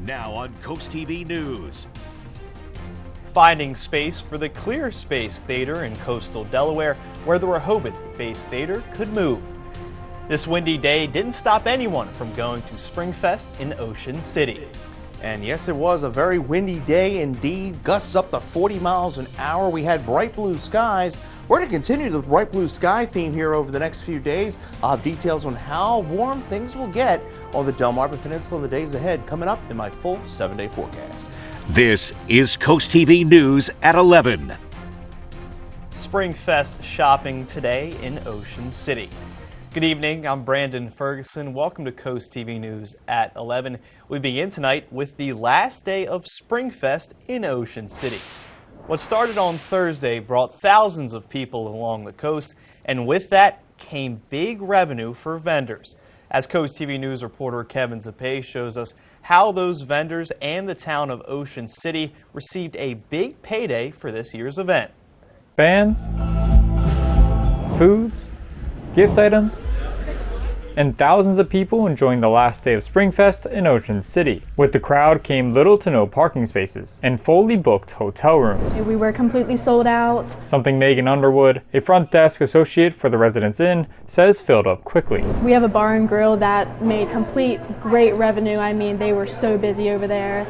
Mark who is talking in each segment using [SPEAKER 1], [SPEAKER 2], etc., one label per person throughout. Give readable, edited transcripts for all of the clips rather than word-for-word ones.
[SPEAKER 1] Now on CoastTV News.
[SPEAKER 2] Finding space for the Clear Space Theater in coastal Delaware, where the Rehoboth-based theater could move. This windy day didn't stop anyone from going to Springfest in Ocean City.
[SPEAKER 3] And yes, it was a very windy day indeed. Gusts up to 40 miles an hour. We had bright blue skies. We're going to continue the bright blue sky theme here over the next few days. I'll have details on how warm things will get on the Delmarva Peninsula in the days ahead coming up in my full 7-day forecast.
[SPEAKER 1] This is CoastTV News at 11.
[SPEAKER 2] Springfest shopping today in Ocean City. Good evening, I'm Brandon Ferguson. Welcome to CoastTV News at 11. We begin tonight with the last day of Springfest in Ocean City. What started on Thursday brought thousands of people along the coast, and with that came big revenue for vendors. As CoastTV News reporter Kevin Zappe shows us how those vendors and the town of Ocean City received a big payday for this year's event.
[SPEAKER 4] Bands, foods, gift items, and thousands of people enjoying the last day of Springfest in Ocean City. With the crowd came little to no parking spaces and fully booked hotel rooms.
[SPEAKER 5] We were completely sold out.
[SPEAKER 4] Something Megan Underwood, a front desk associate for the Residence Inn, says filled up quickly.
[SPEAKER 5] We have a bar and grill that made great revenue. I mean, they were so busy over there.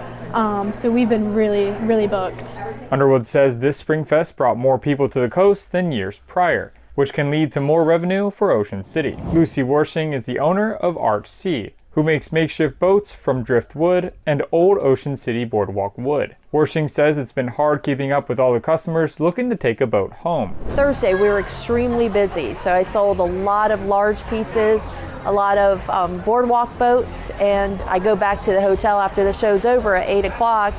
[SPEAKER 5] So we've been really booked. Underwood says this Springfest brought more people to the coast than years prior, which can lead to more revenue for Ocean City. Lucy Warshing is the owner of Arch Sea, who makes makeshift boats from driftwood and old Ocean City boardwalk wood. Warshing says it's been hard keeping up with all the customers looking to take a boat home.
[SPEAKER 6] Thursday we were extremely busy, so I sold a lot of large pieces, a lot of boardwalk boats, and I go back to the hotel after the show's over at 8 o'clock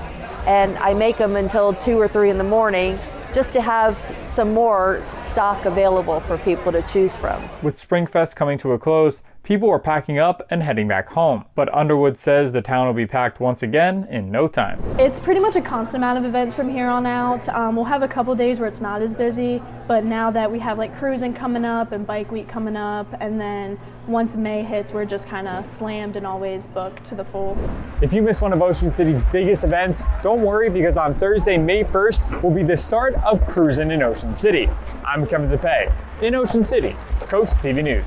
[SPEAKER 6] and I make them until 2 or 3 in the morning just to have some more stock available for people to choose from. With Springfest coming to a close, people are packing up and heading back home. But Underwood says the town will be packed once again in no time.
[SPEAKER 5] It's pretty much a constant amount of events from here on out. We'll have a couple days where it's not as busy, but now that we have like cruising coming up and bike week coming up, and then once May hits, we're just kind of slammed and always booked to the full.
[SPEAKER 4] If you missed one of Ocean City's biggest events, don't worry, because on Thursday, May 1st, will be the start of cruising in Ocean City. I'm Kevin Zappe in Ocean City, CoastTV News.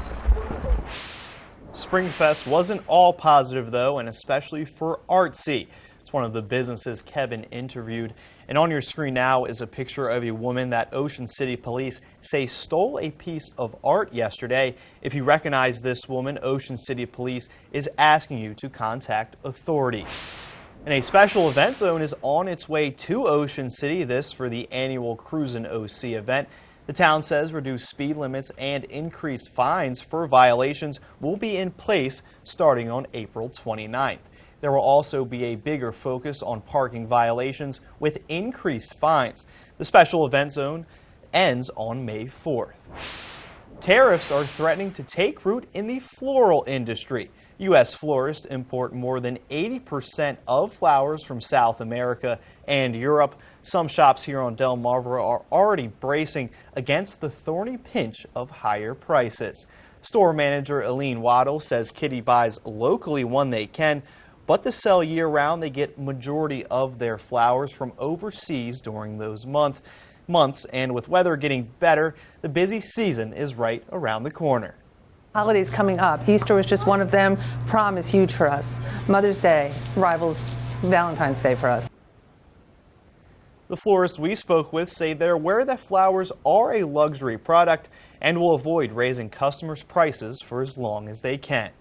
[SPEAKER 2] Springfest wasn't all positive though, and especially for Artsy. It's one of the businesses Kevin interviewed. And on your screen now is a picture of a woman that Ocean City police say stole a piece of art yesterday. If you recognize this woman, Ocean City police is asking you to contact authorities. And a special event zone is on its way to Ocean City, this for the annual Cruisin' OC event. The town says reduced speed limits and increased fines for violations will be in place starting on April 29th. There will also be a bigger focus on parking violations with increased fines. The special event zone ends on May 4th. Tariffs are threatening to take root in the floral industry. U.S. florists import more than 80% of flowers from South America and Europe. Some shops here on Delmarva are already bracing against the thorny pinch of higher prices. Store manager Aline Waddle says Kitty buys locally when they can, but to sell year-round, they get majority of their flowers from overseas during those months. And with weather getting better, the busy season is right around the corner.
[SPEAKER 7] Holidays coming up. Easter was just one of them. Prom is huge for us. Mother's Day rivals Valentine's Day for us.
[SPEAKER 2] The florists we spoke with say they're aware that flowers are a luxury product and will avoid raising customers' prices for as long as they can.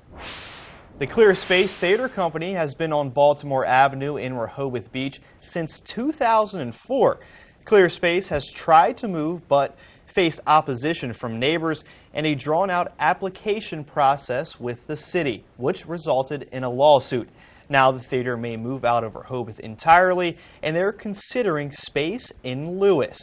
[SPEAKER 2] The Clear Space Theater Company has been on Baltimore Avenue in Rehoboth Beach since 2004. Clear Space has tried to move but faced opposition from neighbors and a drawn-out application process with the city, which resulted in a lawsuit. Now the theater may move out of Rehoboth entirely, and they're considering space in Lewis.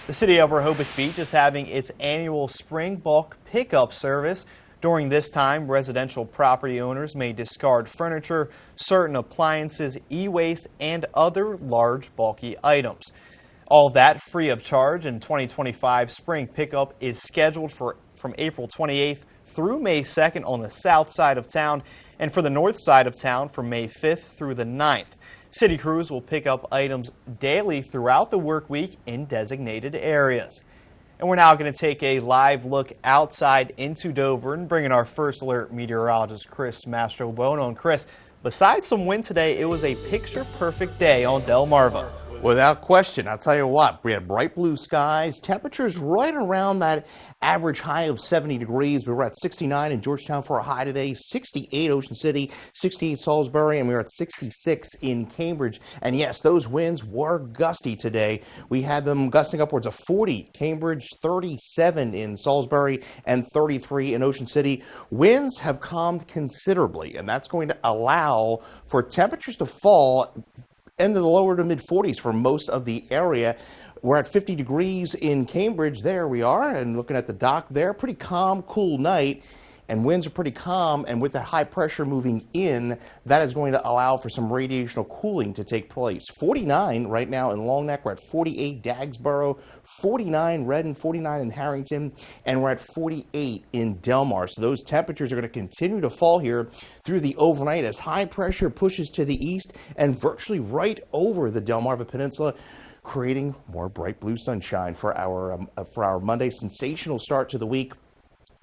[SPEAKER 2] The city of Rehoboth Beach is having its annual spring bulk pickup service. During this time, residential property owners may discard furniture, certain appliances, e-waste, and other large bulky items. All of that free of charge, and 2025 spring pickup is scheduled from April 28th through May 2nd on the south side of town. And for the north side of town, from May 5th through the 9th. City crews will pick up items daily throughout the work week in designated areas. And we're now going to take a live look outside into Dover and bring in our first alert meteorologist, Chris Mastrobuono. Chris, besides some wind today, it was a picture-perfect day on Delmarva.
[SPEAKER 3] Without question, I'll tell you what, we had bright blue skies, temperatures right around that average high of 70 degrees. We were at 69 in Georgetown for a high today, 68 Ocean City, 68 Salisbury, and we were at 66 in Cambridge. And yes, those winds were gusty today. We had them gusting upwards of 40, Cambridge 37 in Salisbury, and 33 in Ocean City. Winds have calmed considerably, and that's going to allow for temperatures to fall into the lower to mid 40s for most of the area. We're at 50 degrees in Cambridge. There we are, and looking at the dock there, pretty calm, cool night, and winds are pretty calm. And with that high pressure moving in, that is going to allow for some radiational cooling to take place. 49 right now in Long Neck. We're at 48 Dagsboro, 49 Redden, 49 in Harrington, and we're at 48 in Delmar. So those temperatures are going to continue to fall here through the overnight as high pressure pushes to the east and virtually right over the Delmarva Peninsula, creating more bright blue sunshine for our Monday sensational start to the week.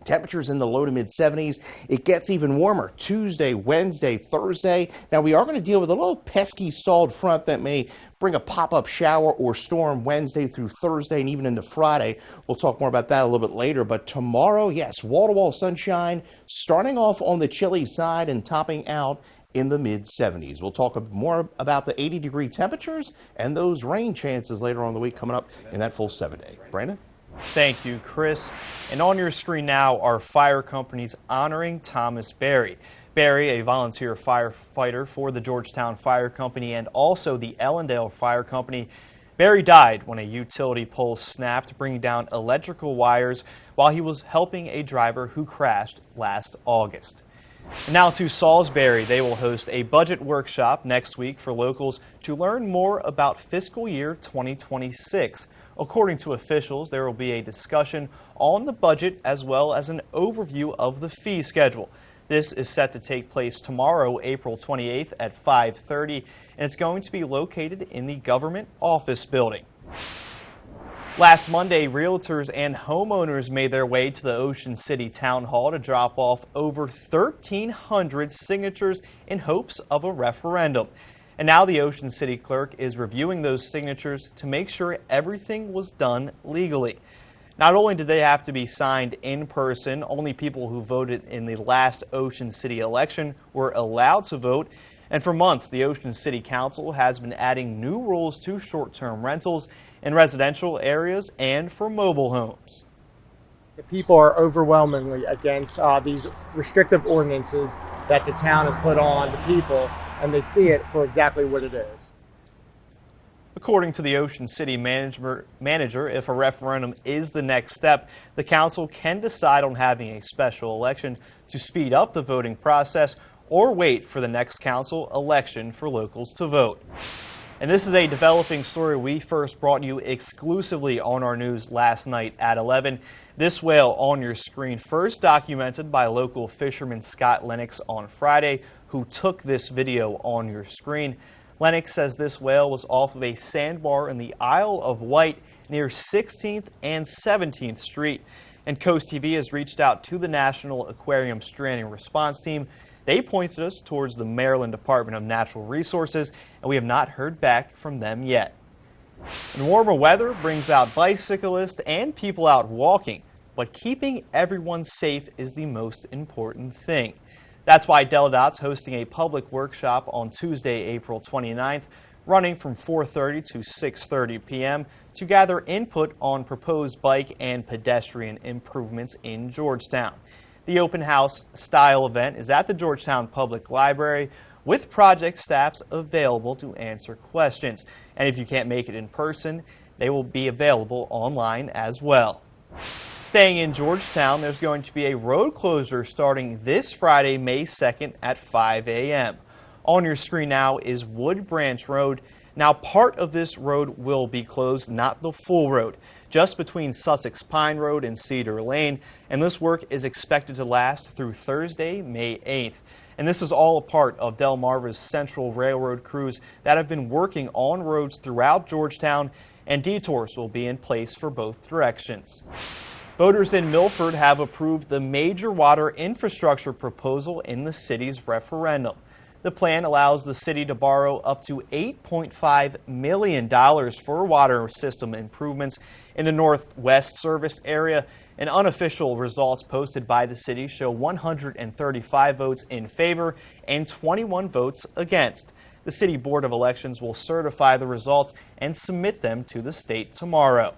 [SPEAKER 3] Temperatures in the low to mid 70s. It gets even warmer Tuesday, Wednesday, Thursday. Now we are going to deal with a little pesky stalled front that may bring a pop-up shower or storm Wednesday through Thursday and even into Friday. We'll talk more about that a little bit later. But tomorrow, yes, wall-to-wall sunshine, starting off on the chilly side and topping out in the mid 70s. We'll talk more about the 80-degree temperatures and those rain chances later on in the week coming up in that full 7-day. Brandon?
[SPEAKER 2] Thank you, Chris. And on your screen now are fire companies honoring Thomas Berry. Berry, a volunteer firefighter for the Georgetown Fire Company and also the Ellendale Fire Company. Berry died when a utility pole snapped, bringing down electrical wires while he was helping a driver who crashed last August. And now to Salisbury. They will host a budget workshop next week for locals to learn more about fiscal year 2026. According to officials, there will be a discussion on the budget as well as an overview of the fee schedule. This is set to take place tomorrow, April 28th at 5:30, and it's going to be located in the government office building. Last Monday, realtors and homeowners made their way to the Ocean City Town Hall to drop off over 1,300 signatures in hopes of a referendum. And now the Ocean City clerk is reviewing those signatures to make sure everything was done legally. Not only did they have to be signed in person, only people who voted in the last Ocean City election were allowed to vote. And for months, the Ocean City Council has been adding new rules to short-term rentals in residential areas and for mobile homes.
[SPEAKER 8] The people are overwhelmingly against these restrictive ordinances that the town has put on the people, and they see it for exactly what it is.
[SPEAKER 2] According to the Ocean City manager, if a referendum is the next step, the council can decide on having a special election to speed up the voting process or wait for the next council election for locals to vote. And this is a developing story we first brought you exclusively on our news last night at 11. This whale on your screen, first documented by local fisherman Scott Lennox on Friday, who took this video on your screen. Lennox says this whale was off of a sandbar in the Isle of Wight near 16th and 17th Street. And CoastTV has reached out to the National Aquarium Stranding Response Team. They pointed us towards the Maryland Department of Natural Resources, and we have not heard back from them yet. And warmer weather brings out bicyclists and people out walking, but keeping everyone safe is the most important thing. That's why DelDOT's hosting a public workshop on Tuesday, April 29th, running from 4:30 to 6:30 p.m. to gather input on proposed bike and pedestrian improvements in Georgetown. The open house style event is at the Georgetown Public Library with project staffs available to answer questions. And if you can't make it in person, they will be available online as well. Staying in Georgetown, there's going to be a road closure starting this Friday, May 2nd at 5 a.m. On your screen now is Wood Branch Road. Now, part of this road will be closed, not the full road, just between Sussex Pine Road and Cedar Lane, and this work is expected to last through Thursday, May 8th. And this is all a part of Delmarva's Central Railroad crews that have been working on roads throughout Georgetown, and detours will be in place for both directions. Voters in Milford have approved the major water infrastructure proposal in the city's referendum. The plan allows the city to borrow up to $8.5 million for water system improvements in the Northwest service area. And unofficial results posted by the city show 135 votes in favor and 21 votes against. The City Board of Elections will certify the results and submit them to the state tomorrow.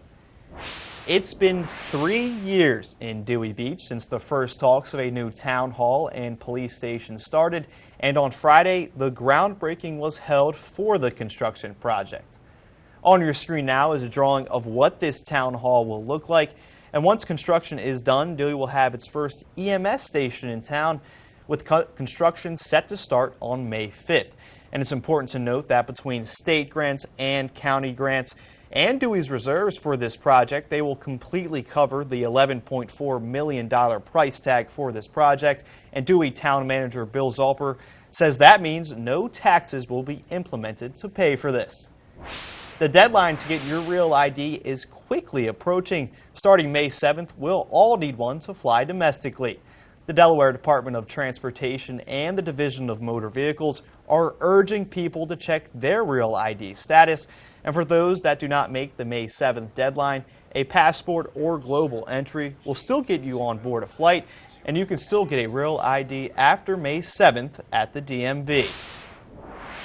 [SPEAKER 2] It's been 3 years in Dewey Beach since the first talks of a new town hall and police station started, and on Friday, the groundbreaking was held for the construction project. On your screen now is a drawing of what this town hall will look like, and once construction is done, Dewey will have its first EMS station in town, with construction set to start on May 5th. And it's important to note that between state grants and county grants and Dewey's reserves for this project, they will completely cover the $11.4 million price tag for this project. And Dewey Town Manager Bill Zalper says that means no taxes will be implemented to pay for this. The deadline to get your real ID is quickly approaching. Starting May 7th, we'll all need one to fly domestically. The Delaware Department of Transportation and the Division of Motor Vehicles are urging people to check their real ID status. And for those that do not make the May 7th deadline, a passport or global entry will still get you on board a flight, and you can still get a real ID after May 7th at the DMV.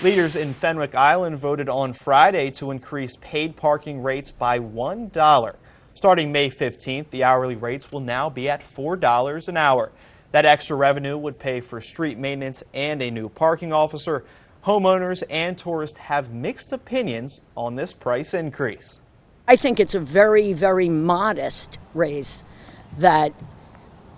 [SPEAKER 2] Leaders in Fenwick Island voted on Friday to increase paid parking rates by $1. Starting May 15th, the hourly rates will now be at $4 an hour. That extra revenue would pay for street maintenance and a new parking officer. Homeowners and tourists have mixed opinions on this price increase.
[SPEAKER 9] I think it's a very, very modest raise that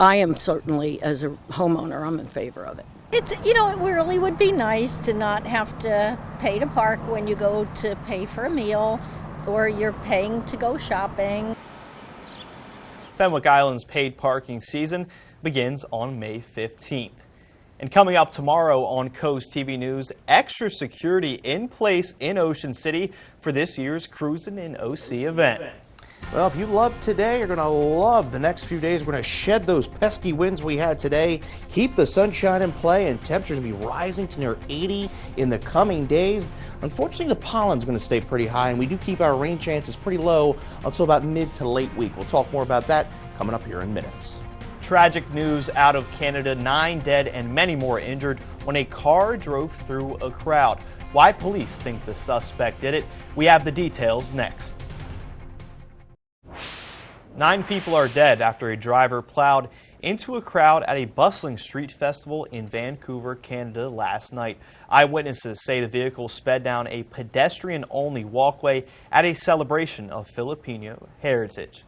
[SPEAKER 9] I am certainly, as a homeowner, I'm in favor of it.
[SPEAKER 10] It really would be nice to not have to pay to park when you go to pay for a meal or you're paying to go shopping.
[SPEAKER 2] Fenwick Island's paid parking season begins on May 15th. And coming up tomorrow on CoastTV News, extra security in place in Ocean City for this year's Cruisin' in OC event.
[SPEAKER 3] Well, if you love today, you're going to love the next few days. We're going to shed those pesky winds we had today, keep the sunshine in play, and temperatures will be rising to near 80 in the coming days. Unfortunately, the pollen's going to stay pretty high, and we do keep our rain chances pretty low until about mid to late week. We'll talk more about that coming up here in minutes.
[SPEAKER 2] Tragic news out of Canada, 9 dead and many more injured when a car drove through a crowd. Why police think the suspect did it? We have the details next. 9 people are dead after a driver plowed into a crowd at a bustling street festival in Vancouver, Canada last night. Eyewitnesses say the vehicle sped down a pedestrian-only walkway at a celebration of Filipino heritage.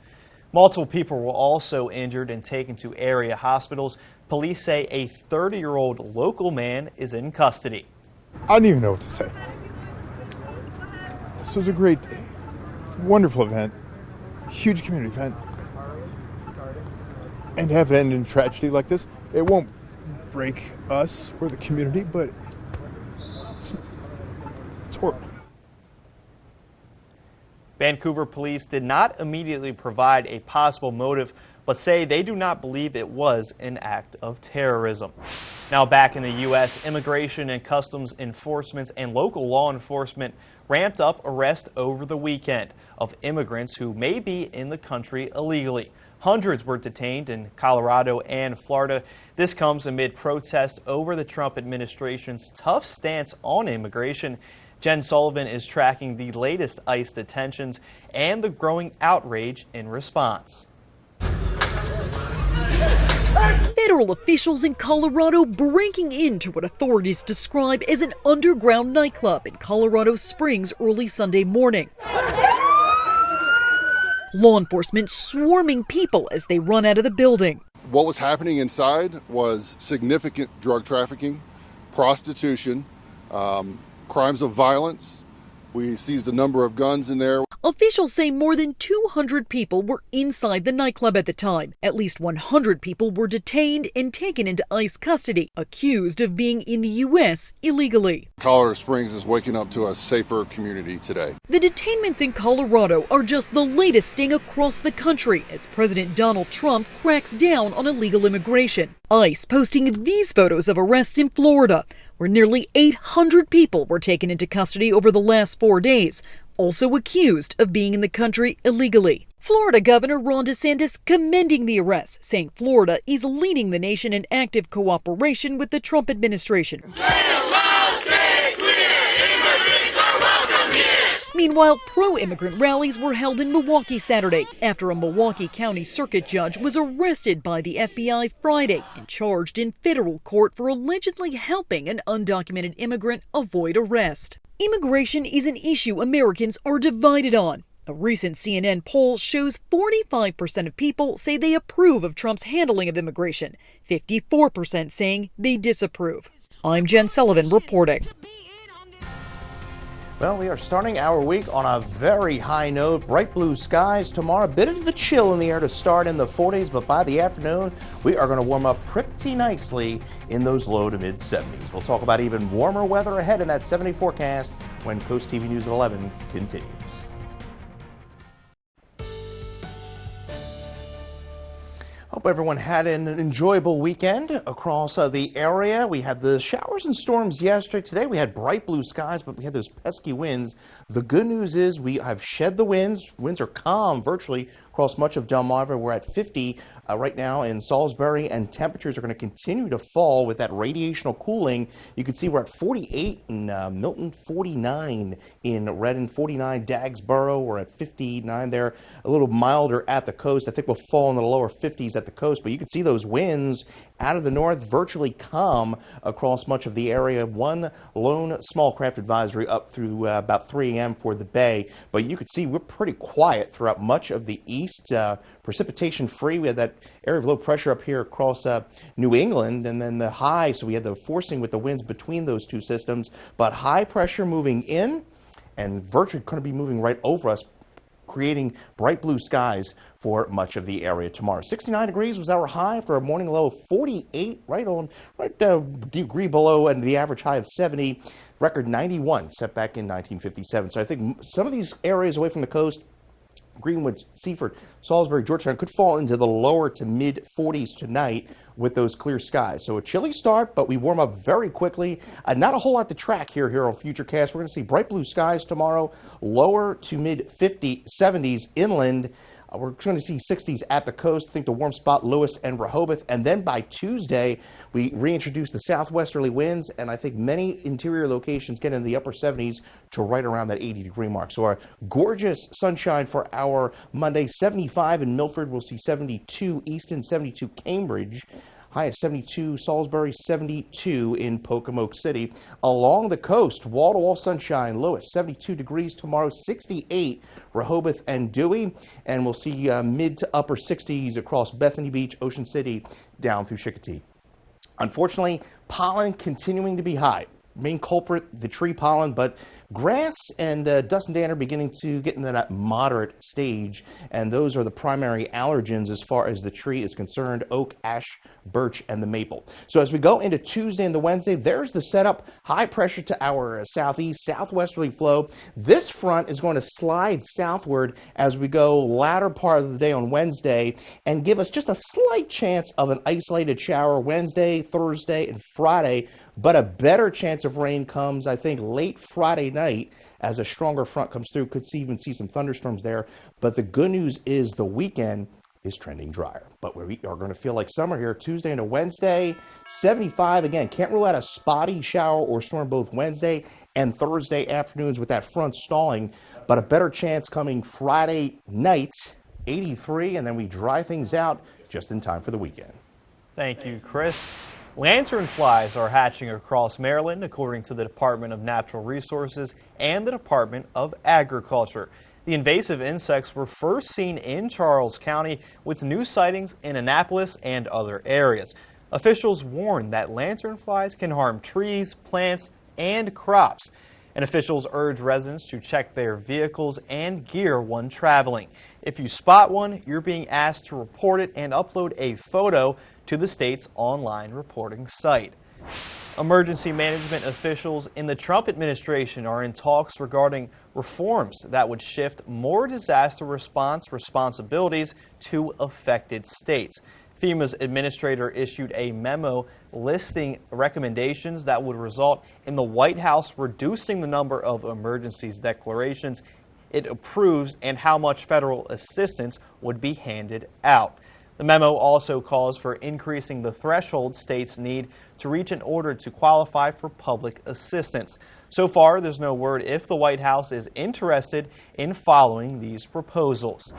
[SPEAKER 2] Multiple people were also injured and taken to area hospitals. Police say a 30-year-old local man is in custody.
[SPEAKER 11] I don't even know what to say. This was a great day. Wonderful event. Huge community event. And to have it end in tragedy like this, it won't break us or the community, but it's horrible.
[SPEAKER 2] Vancouver police did not immediately provide a possible motive, but say they do not believe it was an act of terrorism. Now back in the U.S., Immigration and Customs Enforcement and local law enforcement ramped up arrests over the weekend of immigrants who may be in the country illegally. Hundreds were detained in Colorado and Florida. This comes amid protests over the Trump administration's tough stance on immigration. Jen Sullivan is tracking the latest ICE detentions and the growing outrage in response.
[SPEAKER 12] Federal officials in Colorado breaking into what authorities describe as an underground nightclub in Colorado Springs early Sunday morning. Law enforcement swarming people as they run out of the building.
[SPEAKER 13] What was happening inside was significant drug trafficking, prostitution, crimes of violence. We seized a number of guns in there.
[SPEAKER 12] Officials say more than 200 people were inside the nightclub at the time. At least 100 people were detained and taken into ICE custody, accused of being in the U.S. illegally.
[SPEAKER 13] Colorado Springs is waking up to a safer community today.
[SPEAKER 12] The detainments in Colorado are just the latest sting across the country as President Donald Trump cracks down on illegal immigration. ICE posting these photos of arrests in Florida, where nearly 800 people were taken into custody over the last 4 days, also accused of being in the country illegally. Florida Governor Ron DeSantis commending the arrests, saying Florida is leading the nation in active cooperation with the Trump administration. Meanwhile, pro-immigrant rallies were held in Milwaukee Saturday after a Milwaukee County Circuit judge was arrested by the FBI Friday and charged in federal court for allegedly helping an undocumented immigrant avoid arrest. Immigration is an issue Americans are divided on. A recent CNN poll shows 45% of people say they approve of Trump's handling of immigration, 54% saying they disapprove. I'm Jen Sullivan reporting.
[SPEAKER 3] Well, we are starting our week on a very high note. Bright blue skies tomorrow. A bit of a chill in the air to start in the 40s, but by the afternoon, we are going to warm up pretty nicely in those low to mid 70s. We'll talk about even warmer weather ahead in that 70 forecast when Coast TV News at 11 continues. Hope everyone had an enjoyable weekend across the area. We had the showers and storms yesterday. Today we had bright blue skies, but we had those pesky winds. The good news is we have shed the winds. Winds are calm virtually across much of Delmarva. We're at 50 right now in Salisbury, and temperatures are going to continue to fall with that radiational cooling. You can see we're at 48 in Milton, 49 in Redden, 49 Dagsboro. We're at 59 there, a little milder at the coast. I think we'll fall in the lower 50s at the coast, but you can see those winds out of the north virtually calm across much of the area. One lone small craft advisory up through about 3 a.m. for the bay, but you can see we're pretty quiet throughout much of the east. Precipitation free. We had that area of low pressure up here across New England, and then the high, so we had the forcing with the winds between those two systems, but high pressure moving in and virtually going to be moving right over us, creating bright blue skies for much of the area tomorrow. 69 degrees was our high after a morning low of 48, right a degree below, and the average high of 70. Record 91 set back in 1957. So I think some of these areas away from the coast, Greenwood, Seaford, Salisbury, Georgetown, could fall into the lower to mid 40s tonight with those clear skies. So a chilly start, but we warm up very quickly. Not a whole lot to track here on Futurecast. We're going to see bright blue skies tomorrow, lower to mid 70s inland. We're going to see 60s at the coast. I think the warm spot, Lewis and Rehoboth. And then by Tuesday, we reintroduce the southwesterly winds, and I think many interior locations get in the upper 70s to right around that 80-degree mark. So our gorgeous sunshine for our Monday. 75 in Milford. We'll see 72 Easton, 72 Cambridge. High of 72, Salisbury 72 in Pocomoke City. Along the coast, wall-to-wall sunshine, Lewis 72 degrees tomorrow, 68 Rehoboth and Dewey, and we'll see mid to upper 60s across Bethany Beach, Ocean City, down through Chicotee. Unfortunately, pollen continuing to be high. Main culprit, the tree pollen, but grass and dust and dander beginning to get into that moderate stage, and those are the primary allergens as far as the tree is concerned: oak, ash, birch, and the maple. So as we go into Tuesday and the Wednesday, there's the setup. High pressure to our southeast, southwesterly flow. This front is going to slide southward as we go latter part of the day on Wednesday and give us just a slight chance of an isolated shower Wednesday, Thursday, and Friday, but a better chance of rain comes, I think, late Friday night as a stronger front comes through. Could even see some thunderstorms there. But the good news is the weekend is trending drier. But we are going to feel like summer here Tuesday into Wednesday. 75 again. Can't rule out a spotty shower or storm both Wednesday and Thursday afternoons with that front stalling. But a better chance coming Friday night, 83, and then we dry things out just in time for the weekend.
[SPEAKER 2] Thank you, Chris. Lanternflies are hatching across Maryland, according to the Department of Natural Resources and the Department of Agriculture. The invasive insects were first seen in Charles County, with new sightings in Annapolis and other areas. Officials warn that lanternflies can harm trees, plants, and crops. And officials urge residents to check their vehicles and gear when traveling. If you spot one, you're being asked to report it and upload a photo to the state's online reporting site. Emergency management officials in the Trump administration are in talks regarding reforms that would shift more disaster response responsibilities to affected states. FEMA's administrator issued a memo listing recommendations that would result in the White House reducing the number of emergencies declarations it approves and how much federal assistance would be handed out. The memo also calls for increasing the threshold states need to reach in order to qualify for public assistance. So far, there's no word if the White House is interested in following these proposals.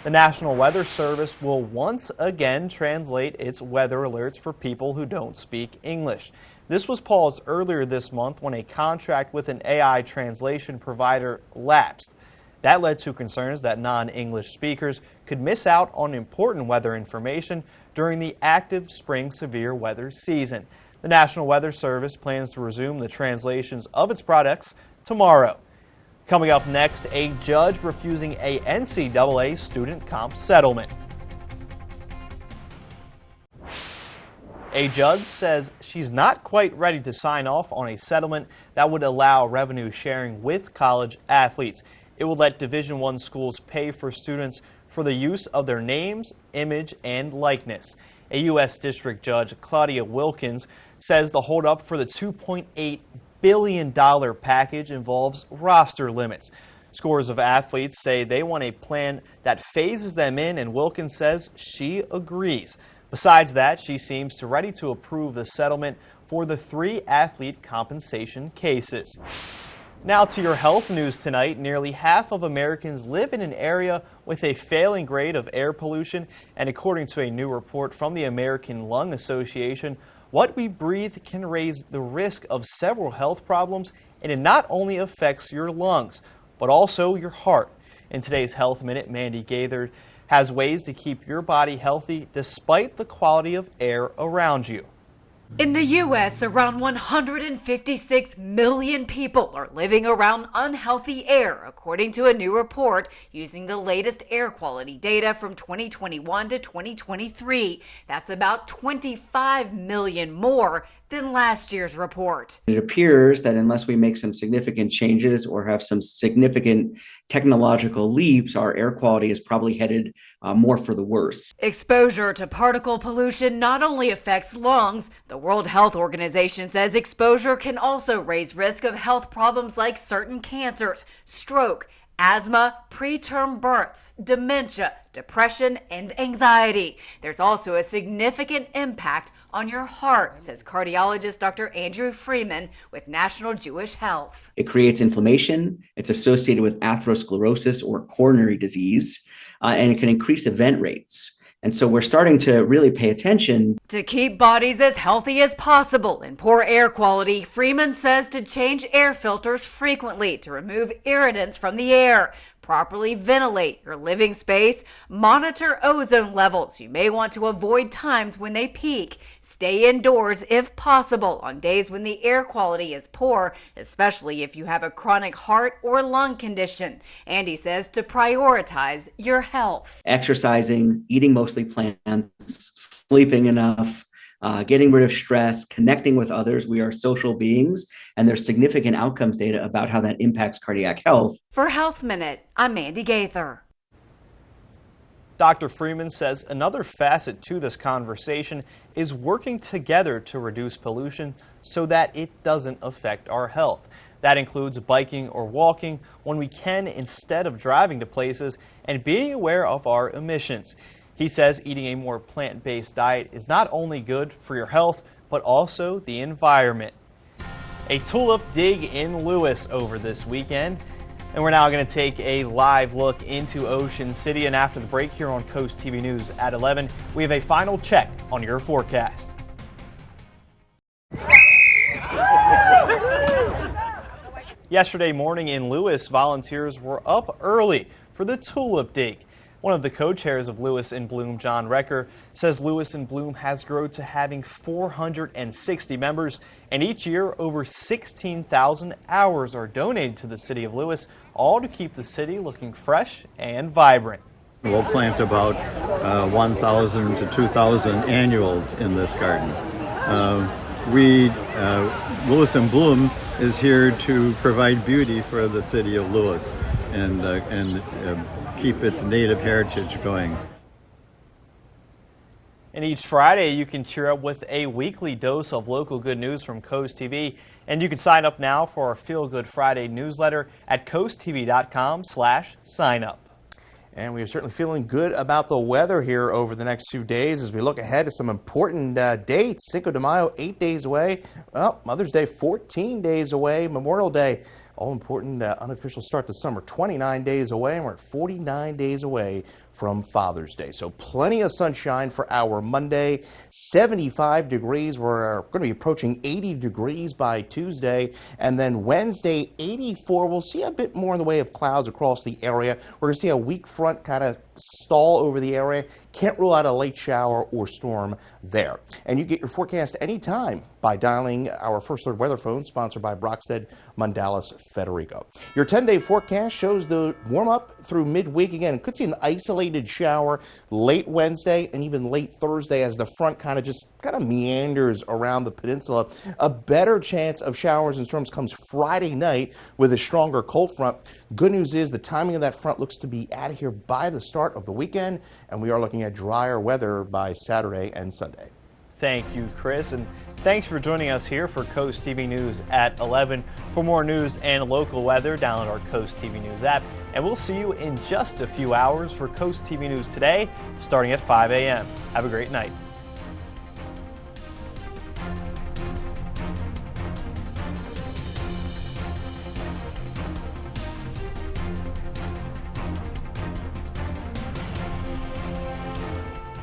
[SPEAKER 2] The National Weather Service will once again translate its weather alerts for people who don't speak English. This was paused earlier this month when a contract with an AI translation provider lapsed. That led to concerns that non-English speakers could miss out on important weather information during the active spring severe weather season. The National Weather Service plans to resume the translations of its products tomorrow. Coming up next, a judge refusing a NCAA student comp settlement. A judge says she's not quite ready to sign off on a settlement that would allow revenue sharing with college athletes. It would let Division I schools pay for students for the use of their names, image, and likeness. A U.S. District Judge, Claudia Wilkins, says the holdup for the $2.8 billion package involves roster limits. Scores of athletes say they want a plan that phases them in, and Wilkins says she agrees. Besides that, she seems ready to approve the settlement for the 3 athlete compensation cases. Now to your health news tonight. Nearly half of Americans live in an area with a failing grade of air pollution, and according to a new report from the American Lung Association, what we breathe can raise the risk of several health problems, and it not only affects your lungs, but also your heart. In today's Health Minute, Mandy Gaither has ways to keep your body healthy despite the quality of air around you.
[SPEAKER 14] In the U.S., around 156 million people are living around unhealthy air, according to a new report using the latest air quality data from 2021 to 2023. That's about 25 million more than last year's report.
[SPEAKER 15] It appears that unless we make some significant changes or have some significant technological leaps, our air quality is probably headed more for the worse.
[SPEAKER 14] Exposure to particle pollution not only affects lungs, the World Health Organization says exposure can also raise risk of health problems like certain cancers, stroke, asthma, preterm births, dementia, depression, and anxiety. There's also a significant impact on your heart, says cardiologist Dr. Andrew Freeman with National Jewish Health.
[SPEAKER 15] It creates inflammation. It's associated with atherosclerosis or coronary disease, and it can increase event rates. And so we're starting to really pay attention.
[SPEAKER 14] To keep bodies as healthy as possible in poor air quality, Freeman says to change air filters frequently to remove irritants from the air. Properly ventilate your living space. Monitor ozone levels. You may want to avoid times when they peak. Stay indoors if possible on days when the air quality is poor, especially if you have a chronic heart or lung condition. Andy says to prioritize your health.
[SPEAKER 15] Exercising, eating mostly plants, sleeping enough, getting rid of stress, connecting with others. We are social beings, and there's significant outcomes data about how that impacts cardiac health.
[SPEAKER 14] For Health Minute, I'm Mandy Gaither.
[SPEAKER 2] Dr. Freeman says another facet to this conversation is working together to reduce pollution so that it doesn't affect our health. That includes biking or walking when we can instead of driving to places, and being aware of our emissions. He says eating a more plant-based diet is not only good for your health, but also the environment. A tulip dig in Lewis over this weekend. And we're now going to take a live look into Ocean City. And after the break here on Coast TV News at 11, we have a final check on your forecast. Yesterday morning in Lewis, volunteers were up early for the tulip dig. One of the co-chairs of Lewis and Bloom, John Recker, says Lewis and Bloom has grown to having 460 members, and each year over 16,000 hours are donated to the city of Lewis, all to keep the city looking fresh and vibrant.
[SPEAKER 16] We'll plant about 1,000 to 2,000 annuals in this garden. Lewis and Bloom is here to provide beauty for the city of Lewis and keep its native heritage going.
[SPEAKER 2] And each Friday, you can cheer up with a weekly dose of local good news from Coast TV. And you can sign up now for our Feel Good Friday newsletter at coasttv.com/sign up.
[SPEAKER 3] And we are certainly feeling good about the weather here over the next few days as we look ahead to some important dates. Cinco de Mayo, 8 days away. Well, Mother's Day, 14 days away. Memorial Day, all important unofficial start to summer, 29 days away. And we're at 49 days away from Father's Day. So plenty of sunshine for our Monday. 75 degrees. We're going to be approaching 80 degrees by Tuesday. And then Wednesday, 84. We'll see a bit more in the way of clouds across the area. We're going to see a weak front kind of stall over the area. Can't rule out a late shower or storm there. And you get your forecast anytime by dialing our First Alert weather phone, sponsored by Brockstead, Mundalis, Federico. Your 10-day forecast shows the warm up through midweek again. Could see an isolated shower late Wednesday and even late Thursday as the front kind of meanders around the peninsula. A better chance of showers and storms comes Friday night with a stronger cold front. Good news is the timing of that front looks to be out of here by the start of the weekend, and we are looking at drier weather by Saturday and Sunday.
[SPEAKER 2] Thank you, Chris, and thanks for joining us here for Coast TV News at 11. For more news and local weather, download our Coast TV News app, and we'll see you in just a few hours for Coast TV News Today, starting at 5 a.m. Have a great night.